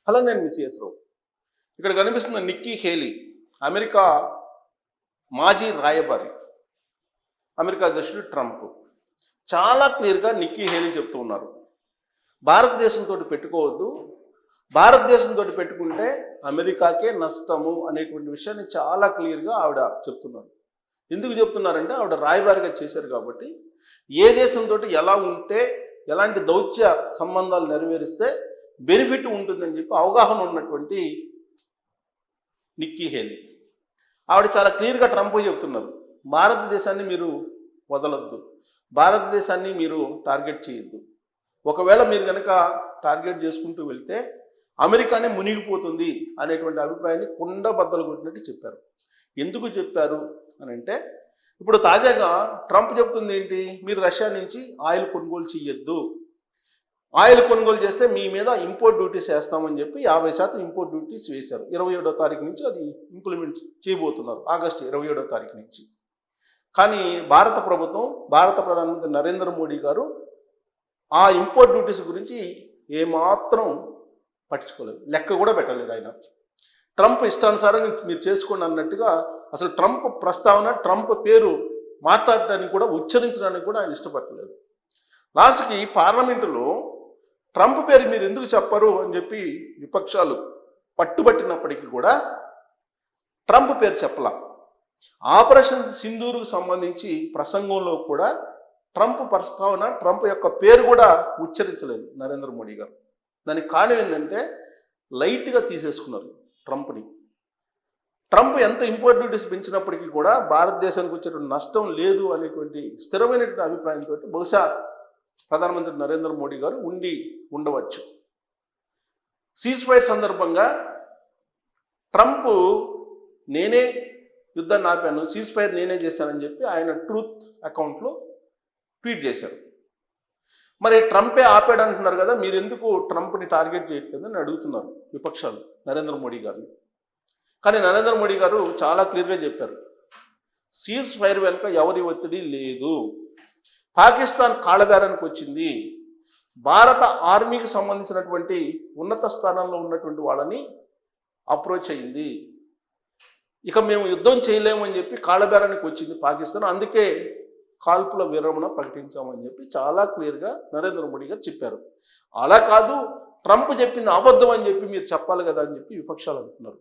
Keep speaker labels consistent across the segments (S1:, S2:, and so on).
S1: Hello, నేను miss రావు. ఇక్కడ కనిపిస్తున్న నిక్కీ హేలీ అమెరికా మాజీ రాయబారి, అమెరికా అధ్యక్షుడు ట్రంప్. చాలా క్లియర్గా నిక్కీ హేలీ చెప్తూ ఉన్నారు, భారతదేశంతో పెట్టుకోవద్దు, భారతదేశంతో పెట్టుకుంటే అమెరికాకే నష్టము అనేటువంటి విషయాన్ని చాలా క్లియర్గా ఆవిడ చెప్తున్నారు. ఎందుకు చెప్తున్నారంటే ఆవిడ రాయబారిగా చేశారు కాబట్టి ఏ దేశంతో ఎలా ఉంటే ఎలాంటి దౌత్య సంబంధాలు నెరవేరిస్తే బెనిఫిట్ ఉంటుందని చెప్పి అవగాహన ఉన్నటువంటి నిక్కీ హేలీ ఆవిడ చాలా క్లియర్గా ట్రంప్ చెప్తున్నారు, భారతదేశాన్ని మీరు వదలొద్దు, భారతదేశాన్ని మీరు టార్గెట్ చేయొద్దు. ఒకవేళ మీరు కనుక టార్గెట్ చేసుకుంటూ వెళ్తే అమెరికానే మునిగిపోతుంది అనేటువంటి అభిప్రాయాన్ని కుండబద్దలు కొట్టినట్టు చెప్పారు. ఎందుకు చెప్పారు అని అంటే, ఇప్పుడు తాజాగా ట్రంప్ చెప్తుంది ఏంటి, మీరు రష్యా నుంచి ఆయిల్ కొనుగోలు చేయొద్దు, ఆయిల్ కొనుగోలు చేస్తే మీ మీద ఇంపోర్ట్ డ్యూటీస్ వేస్తామని చెప్పి 50% ఇంపోర్ట్ డ్యూటీస్ వేశారు. 27వ తారీఖు నుంచి అది ఇంప్లిమెంట్ చేయబోతున్నారు, ఆగస్టు 27వ తారీఖు నుంచి. కానీ భారత ప్రభుత్వం, భారత ప్రధానమంత్రి నరేంద్ర మోడీ గారు ఆ ఇంపోర్ట్ డ్యూటీస్ గురించి ఏమాత్రం పట్టించుకోలేదు, లెక్క కూడా పెట్టలేదు. ఆయన ట్రంప్ ఇష్టానుసారం మీరు చేసుకోండి అన్నట్టుగా అసలు ట్రంప్ ప్రస్తావన, ట్రంప్ పేరు మాట్లాడటానికి కూడా, ఉచ్చరించడానికి కూడా ఆయన ఇష్టపడలేదు. లాస్ట్కి పార్లమెంటులో ట్రంప్ పేరు మీరు ఎందుకు చెప్పరు అని చెప్పి విపక్షాలు పట్టుబట్టినప్పటికీ కూడా ట్రంప్ పేరు చెప్పలా. ఆపరేషన్ సింధూరుకు సంబంధించి ప్రసంగంలో కూడా ట్రంప్ ప్రస్తావన, ట్రంప్ యొక్క పేరు కూడా ఉచ్చరించలేదు నరేంద్ర మోడీ గారు. దానికి కారణం ఏంటంటే లైట్గా తీసేసుకున్నారు ట్రంప్ని. ట్రంప్ ఎంత ఇంపోర్ట్ డ్యూటీస్ పెంచినప్పటికీ కూడా భారతదేశానికి వచ్చేటువంటి నష్టం లేదు అనేటువంటి స్థిరమైనటువంటి అభిప్రాయంతో బహుశా ప్రధానమంత్రి నరేంద్ర మోడీ గారు ఉండవచ్చు. సీజ్ ఫైర్ సందర్భంగా ట్రంప్ నేనే యుద్ధాన్ని ఆపాను, సీజ్ ఫైర్ నేనే చేశానని చెప్పి ఆయన ట్రూత్ అకౌంట్లో ట్వీట్ చేశారు. మరి ట్రంపే ఆపాడు అంటున్నారు కదా, మీరు ఎందుకు ట్రంప్ని టార్గెట్ చేయట్లేదు అని అడుగుతున్నారు విపక్షాలు నరేంద్ర మోడీ గారిని. కానీ నరేంద్ర మోడీ గారు చాలా క్లియర్గా చెప్పారు, సీజ్ ఫైర్ వెనుక ఎవరి ఒత్తిడి లేదు, పాకిస్తాన్ కాళ్ళబేరానికి వచ్చింది, భారత ఆర్మీకి సంబంధించినటువంటి ఉన్నత స్థానంలో ఉన్నటువంటి వాళ్ళని అప్రోచ్ అయింది, ఇక మేము యుద్ధం చేయలేమని చెప్పి కాళ్ళబేరానికి వచ్చింది పాకిస్తాన్, అందుకే కాల్పుల విరమణ ప్రకటించామని చెప్పి చాలా క్లియర్గా నరేంద్ర మోడీ గారు చెప్పారు. అలా కాదు, ట్రంప్ చెప్పింది అబద్ధం అని చెప్పి మీరు చెప్పాలి కదా అని చెప్పి విపక్షాలు అంటున్నారు.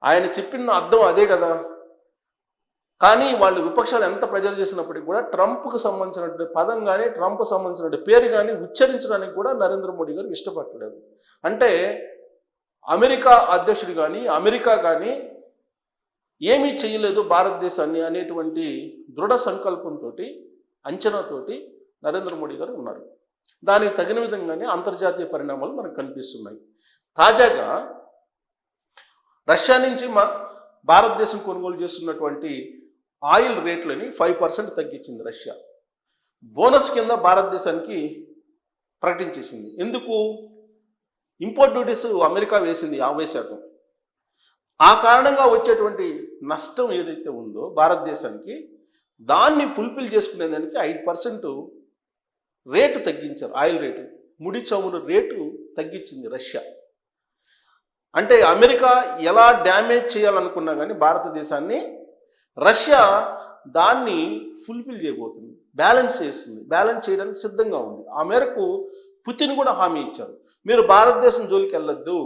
S1: ఆయన చెప్పిన అర్థం అదే కదా. కానీ వాళ్ళు విపక్షాలు ఎంత ప్రజలు చేసినప్పటికీ కూడా ట్రంప్కు సంబంధించినటువంటి పదం కానీ, ట్రంప్ సంబంధించినటువంటి పేరు కానీ ఉచ్చరించడానికి కూడా నరేంద్ర మోడీ గారు ఇష్టపడలేదు. అంటే అమెరికా అధ్యక్షుడు కానీ, అమెరికా కానీ ఏమీ చేయలేదు భారతదేశాన్ని అనేటువంటి దృఢ సంకల్పంతో, అంచనాతోటి నరేంద్ర మోడీ గారు ఉన్నారు. దానికి తగిన విధంగానే అంతర్జాతీయ పరిణామాలు మనకు కనిపిస్తున్నాయి. తాజాగా రష్యా నుంచి భారతదేశం కొనుగోలు చేస్తున్నటువంటి ఆయిల్ రేట్లని 5% తగ్గించింది రష్యా. బోనస్ కింద భారతదేశానికి ప్రకటించేసింది. ఎందుకు? ఇంపోర్ట్ డ్యూటీస్ అమెరికా వేసింది 50%. ఆ కారణంగా వచ్చేటువంటి నష్టం ఏదైతే ఉందో భారతదేశానికి, దాన్ని ఫుల్ఫిల్ చేసుకునేదానికి 5% రేటు తగ్గించారు. ఆయిల్ రేటు, ముడి చమురు రేటు తగ్గించింది రష్యా. అంటే అమెరికా ఎలా డ్యామేజ్ చేయాలనుకున్నా కానీ భారతదేశాన్ని, రష్యా దాన్ని ఫుల్ఫిల్ చేయబోతుంది, బ్యాలెన్స్ చేస్తుంది, బ్యాలెన్స్ చేయడానికి సిద్ధంగా ఉంది. ఆ మేరకు పుతిన్ కూడా హామీ ఇచ్చారు, మీరు భారతదేశం జోలికి వెళ్ళొద్దు,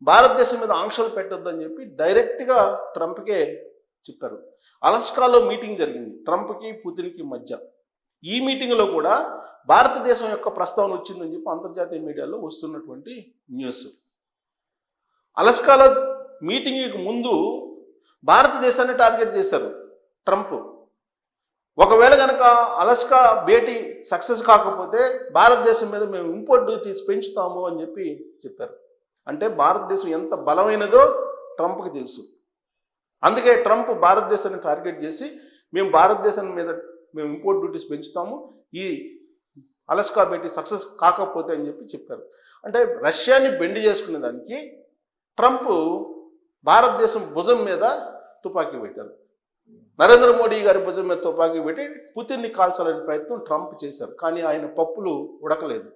S1: భారతదేశం మీద ఆంక్షలు పెట్టొద్దు అని చెప్పి డైరెక్ట్గా ట్రంప్కే చెప్పారు. అలస్కాలో మీటింగ్ జరిగింది ట్రంప్కి పుతిన్కి మధ్య. ఈ మీటింగ్లో కూడా భారతదేశం యొక్క ప్రస్తావన వచ్చిందని చెప్పి అంతర్జాతీయ మీడియాలో వస్తున్నటువంటి న్యూస్. అలస్కాలో మీటింగ్కి ముందు భారతదేశాన్ని టార్గెట్ చేశారు ట్రంప్. ఒకవేళ కనుక అలస్కా భేటీ సక్సెస్ కాకపోతే భారతదేశం మీద మేము ఇంపోర్ట్ డ్యూటీస్ పెంచుతాము అని చెప్పి చెప్పారు. అంటే భారతదేశం ఎంత బలమైనదో ట్రంప్కి తెలుసు. అందుకే ట్రంప్ భారతదేశాన్ని టార్గెట్ చేసి మేము భారతదేశం మీద ఇంపోర్ట్ డ్యూటీస్ పెంచుతాము, ఈ అలస్కా భేటీ సక్సెస్ కాకపోతే అని చెప్పి చెప్పారు. అంటే రష్యాని బెండ్ చేసుకునే దానికి ట్రంప్ భారతదేశం భుజం మీద తుపాకీ పెట్టారు. నరేంద్ర మోడీ గారి భుజం మీద తుపాకీ పెట్టి పుతిన్ని కాల్చాలనే ప్రయత్నం ట్రంప్ చేశారు. కానీ ఆయన పప్పులు ఉడకలేదు.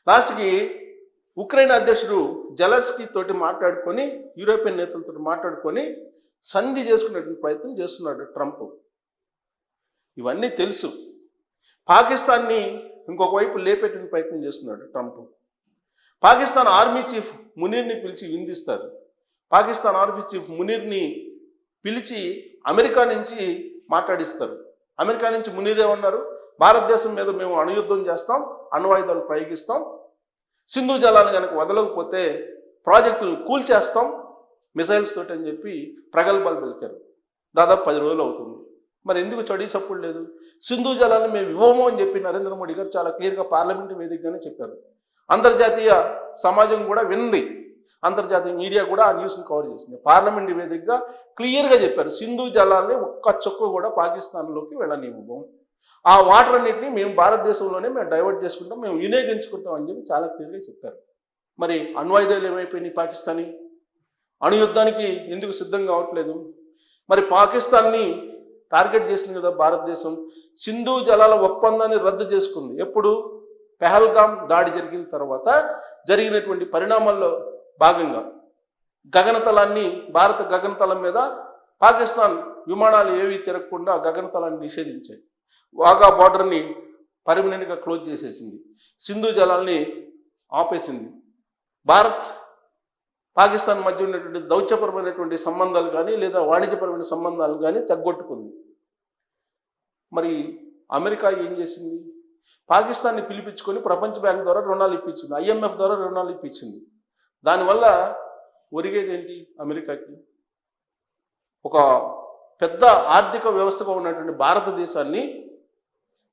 S1: లాస్ట్కి ఉక్రెయిన్ అధ్యక్షుడు జెలెన్స్కీ తోటి మాట్లాడుకొని, యూరోపియన్ నేతలతో మాట్లాడుకొని సంధి చేసుకునేటువంటి ప్రయత్నం చేస్తున్నాడు ట్రంప్. ఇవన్నీ తెలుసు. పాకిస్తాన్ని ఇంకొక వైపు లేపేటువంటి ప్రయత్నం చేస్తున్నాడు ట్రంప్. పాకిస్తాన్ ఆర్మీ చీఫ్ మునీర్ని పిలిచి విందిస్తారు. పాకిస్తాన్ ఆర్మీ చీఫ్ మునీర్ని పిలిచి అమెరికా నుంచి మాట్లాడిస్తారు. అమెరికా నుంచి మునీర్ ఏమన్నారు, భారతదేశం మీద మేము అణుయుద్ధం చేస్తాం, అణ్వాయుధాలు ప్రయోగిస్తాం, సింధు జలాలు కనుక వదలకపోతే ప్రాజెక్టులను కూల్చేస్తాం మిసైల్స్ తోటి అని చెప్పి ప్రగల్భాలు పలికారు. దాదాపు 10 రోజులు అవుతుంది. మరి ఎందుకు చడి చప్పుడు లేదు? సింధు జలాలను మేము ఇవ్వము అని చెప్పి నరేంద్ర మోడీ గారు చాలా క్లియర్గా పార్లమెంటు వేదికగానే చెప్పారు. అంతర్జాతీయ సమాజం కూడా వింది, అంతర్జాతీయ మీడియా కూడా ఆ న్యూస్ని కవర్ చేసింది. పార్లమెంటు వేదికగా క్లియర్గా చెప్పారు, సింధు జలాల్ని ఒక్క చుక్క కూడా పాకిస్తాన్లోకి వెళ్ళనివ్వము, ఆ వాటర్ అన్నింటినీ మేము భారతదేశంలోనే మేము డైవర్ట్ చేసుకుంటాం, మేము వినియోగించుకుంటాం అని చెప్పి చాలా క్లియర్గా చెప్పారు. మరి అణ్వాయుధాలు ఏమైపోయినాయి? పాకిస్తానీ అణుయుద్ధానికి ఎందుకు సిద్ధం కావట్లేదు? మరి పాకిస్తాన్ని టార్గెట్ చేసింది కదా భారతదేశం. సింధు జలాల ఒప్పందాన్ని రద్దు చేసుకుంది. ఎప్పుడు? పెహల్గాం దాడి జరిగిన తర్వాత జరిగినటువంటి పరిణామాల్లో భాగంగా గగనతలాన్ని, భారత గగనతలం మీద పాకిస్తాన్ విమానాలు ఏవి తిరగకుండా గగనతలాన్ని నిషేధించాయి. వాగా బార్డర్ని పర్మనెంట్గా క్లోజ్ చేసేసింది. సింధు జలాల్ని ఆపేసింది. భారత్ పాకిస్తాన్ మధ్య ఉన్నటువంటి దౌత్యపరమైనటువంటి సంబంధాలు కానీ లేదా వాణిజ్యపరమైన సంబంధాలు కానీ తగ్గొట్టుకుంది. మరి అమెరికా ఏం చేసింది? పాకిస్తాన్ని పిలిపించుకొని ప్రపంచ బ్యాంక్ ద్వారా రుణాలు ఇప్పించింది, IMF ద్వారా రుణాలు ఇప్పించింది. దానివల్ల ఒరిగేది ఏంటి? అమెరికాకి ఒక పెద్ద ఆర్థిక వ్యవస్థగా ఉన్నటువంటి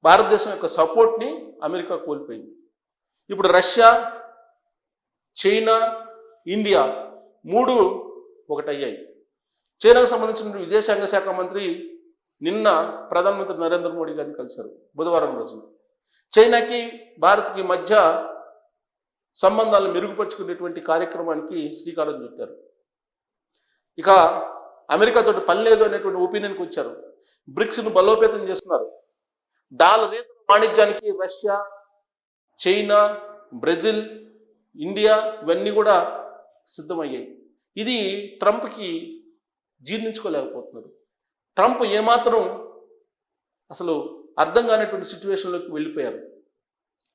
S1: భారతదేశం యొక్క సపోర్ట్ని అమెరికా కోల్పోయింది. ఇప్పుడు రష్యా, చైనా, ఇండియా 3 ఒకటయ్యాయి. చైనాకు సంబంధించిన విదేశాంగ శాఖ మంత్రి నిన్న ప్రధానమంత్రి నరేంద్ర మోడీ గారిని కలిశారు బుధవారం రోజున. చైనాకి భారత్కి మధ్య సంబంధాలను మెరుగుపరుచుకునేటువంటి కార్యక్రమానికి శ్రీకారం చుట్టారు. ఇక అమెరికాతో పని లేదు అనేటువంటి ఒపీనియన్కి వచ్చారు. బ్రిక్స్ను బలోపేతం చేస్తున్నారు. డాలరేతర వాణిజ్యానికి రష్యా, చైనా, బ్రెజిల్, ఇండియా ఇవన్నీ కూడా సిద్ధమయ్యాయి. ఇది ట్రంప్కి జీర్ణించుకోలేకపోతున్నారు. ట్రంప్ ఏమాత్రం అసలు అర్థం కానిటువంటి సిచ్యువేషన్లోకి వెళ్ళిపోయారు.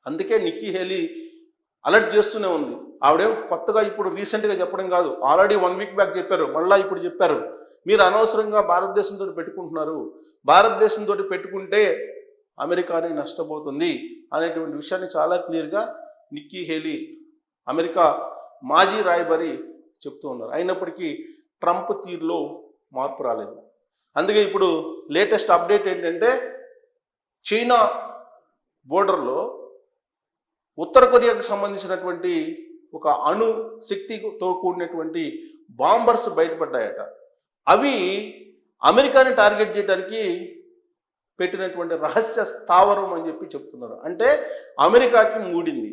S1: అందుకే నిక్కీ హేలీ అలర్ట్ చేస్తూనే ఉంది. ఆవిడేం కొత్తగా ఇప్పుడు రీసెంట్గా చెప్పడం కాదు, ఆల్రెడీ 1 వీక్ బ్యాక్ చెప్పారు, మళ్ళీ ఇప్పుడు చెప్పారు, మీరు అనవసరంగా భారతదేశంతో పెట్టుకుంటున్నారు, భారతదేశంతో పెట్టుకుంటే అమెరికానే నష్టపోతుంది అనేటువంటి విషయాన్ని చాలా క్లియర్గా నిక్కీ హేలీ అమెరికా మాజీ రాయబారి చెప్తూ ఉన్నారు. అయినప్పటికీ ట్రంప్ తీరులో మార్పు రాలేదు. అందుకే ఇప్పుడు లేటెస్ట్ అప్డేట్ ఏంటంటే చైనా బోర్డర్లో ఉత్తర కొరియాకు సంబంధించినటువంటి ఒక అణు శక్తితో కూడినటువంటి బాంబర్స్ బయటపడ్డాయట. అవి అమెరికాని టార్గెట్ చేయడానికి పెట్టినటువంటి రహస్య స్థావరం అని చెప్పి చెప్తున్నారు. అంటే అమెరికాకి మూడింది.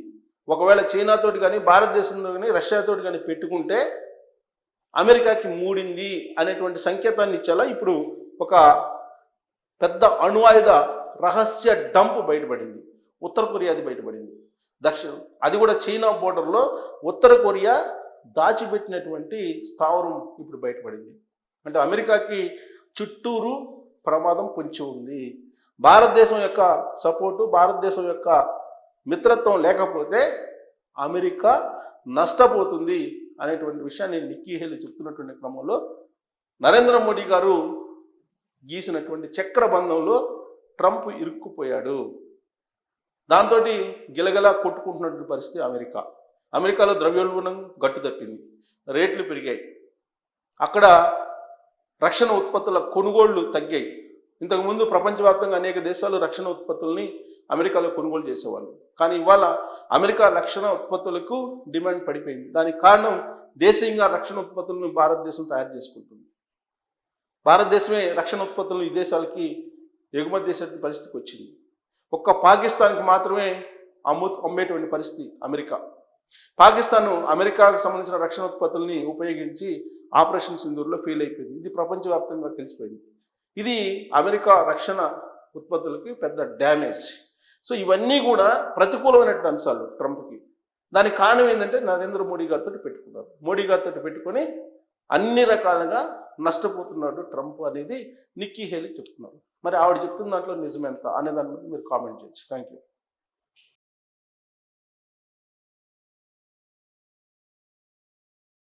S1: ఒకవేళ చైనాతోటి కానీ, భారతదేశంతో కానీ, రష్యాతోటి కానీ పెట్టుకుంటే అమెరికాకి మూడింది అనేటువంటి సంకేతాన్ని ఇచ్చేలా ఇప్పుడు ఒక పెద్ద అణ్వాయుధ రహస్య డంప్ బయటపడింది. ఉత్తర కొరియాది బయటపడింది. అది కూడా చైనా బోర్డర్లో ఉత్తర కొరియా దాచిపెట్టినటువంటి స్థావరం ఇప్పుడు బయటపడింది. అంటే అమెరికాకి చుట్టూరు ప్రమాదం పొంచి ఉంది. భారతదేశం యొక్క సపోర్టు, భారతదేశం యొక్క మిత్రత్వం లేకపోతే అమెరికా నష్టపోతుంది అనేటువంటి విషయాన్ని నిక్కీ హేలీ చెప్తున్నటువంటి క్రమంలో నరేంద్ర మోడీ గారు గీసినటువంటి చక్రబంధంలో ట్రంప్ ఇరుక్కుపోయాడు. దాంతో గిలగలా కొట్టుకుంటున్నటువంటి పరిస్థితి అమెరికాలో ద్రవ్యోల్బణం గట్టు తప్పింది, రేట్లు పెరిగాయి, అక్కడ రక్షణ ఉత్పత్తుల కొనుగోళ్లు తగ్గాయి. ఇంతకుముందు ప్రపంచవ్యాప్తంగా అనేక దేశాలు రక్షణ ఉత్పత్తుల్ని అమెరికాలో కొనుగోలు చేసేవాళ్ళు. కానీ ఇవాళ అమెరికా రక్షణ ఉత్పత్తులకు డిమాండ్ పడిపోయింది. దానికి కారణం దేశీయంగా రక్షణ ఉత్పత్తులను భారతదేశం తయారు చేసుకుంటుంది. భారతదేశమే రక్షణ ఉత్పత్తులను ఈ దేశాలకి ఎగుమతి చేసే పరిస్థితికి వచ్చింది. ఒక్క పాకిస్తాన్కి మాత్రమే అమ్మేటువంటి పరిస్థితి అమెరికా. పాకిస్తాన్ అమెరికాకు సంబంధించిన రక్షణ ఉత్పత్తుల్ని ఉపయోగించి ఆపరేషన్ సింధూర్లో ఫెయిల్ అయిపోయింది. ఇది ప్రపంచవ్యాప్తంగా తెలిసిపోయింది. ఇది అమెరికా రక్షణ ఉత్పత్తులకి పెద్ద డ్యామేజ్. సో ఇవన్నీ కూడా ప్రతికూలమైనటువంటి అంశాలు ట్రంప్కి. దానికి కారణం ఏంటంటే నరేంద్ర మోడీ గారితో పెట్టుకున్నారు. మోడీ గారితో పెట్టుకొని అన్ని రకాలుగా నష్టపోతున్నాడు ట్రంప్ అనేది నిక్కీ హేలీ చెప్తున్నారు. మరి ఆవిడ చెప్తున్న దాంట్లో నిజమెంత అనే దాని మీద మీరు కామెంట్ చేయొచ్చు. Thank you.